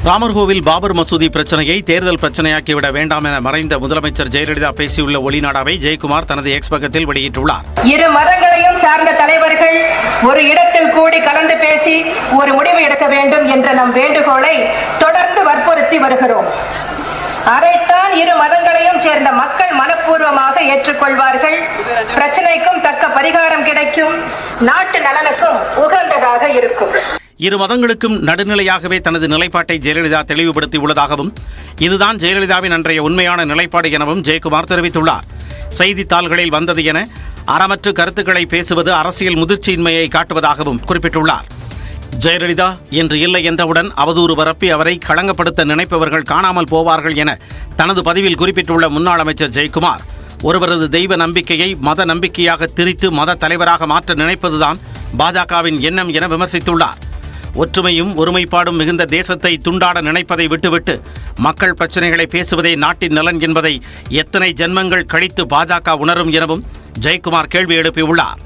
ராமர்கோவில் பாபர் மசூதி பிரச்சனையை தேர்தல் பிரச்சனையாக்கிவிட வேண்டாம் என மறைந்த முதலமைச்சர் ஜெயலலிதா பேசியுள்ள ஒளிநாடாவை ஜெயக்குமார் தனது எக்ஸ் பக்கத்தில் வெளியிட்டுள்ளார். இரு மதங்களையும் சார்ந்த தலைவர்கள் ஒரு இடத்தில் கூடி கலந்து பேசி ஒரு முடிவு எடுக்க வேண்டும் என்ற நம் வேண்டுகோளை தொடர்ந்து வற்புறுத்தி வருகிறோம். அதைத்தான் இரு மதங்களையும் சேர்ந்த மக்கள் மனப்பூர்வமாக ஏற்றுக்கொள்வார்கள். பிரச்சனைக்கும் தக்க பரிகாரம் கிடைக்கும், நாட்டு நலனுக்கும் உகந்ததாக இருக்கும். இரு மதங்களுக்கும் நடுநிலையாகவே தனது நிலைப்பாட்டை ஜெயலலிதா தெளிவுபடுத்தியுள்ளதாகவும் இதுதான் ஜெயலலிதாவின் அன்றைய உண்மையான நிலைப்பாடு எனவும் ஜெயக்குமார் தெரிவித்துள்ளார். செய்தித்தாள்களில் வந்தது என அறமற்ற கருத்துக்களை பேசுவது அரசியல் முதிர்ச்சியின்மையை காட்டுவதாகவும் குறிப்பிட்டுள்ளார். ஜெயலலிதா என்று இல்லை என்றவுடன் அவதூறு பரப்பி அவரை களங்கப்படுத்த நினைப்பவர்கள் காணாமல் போவார்கள் என தனது பதிவில் குறிப்பிட்டுள்ள முன்னாள் அமைச்சர் ஜெயக்குமார், ஒருவரது தெய்வ நம்பிக்கையை மத நம்பிக்கையாக திரித்து மத தலைவராக மாற்ற நினைப்பதுதான் பாஜகவின் எண்ணம் என விமர்சித்துள்ளார். ஒற்றுமையும் ஒருமைப்பாடும் மிகுந்த தேசத்தை துண்டாட நினைப்பதை விட்டுவிட்டு மக்கள் பிரச்சனைகளை பேசுவதே நாட்டின் நலன் என்பதை எத்தனை ஜென்மங்கள் கழித்து பாஜக உணரும் எனவும் ஜெயக்குமார் கேள்வி எழுப்பியுள்ளார்.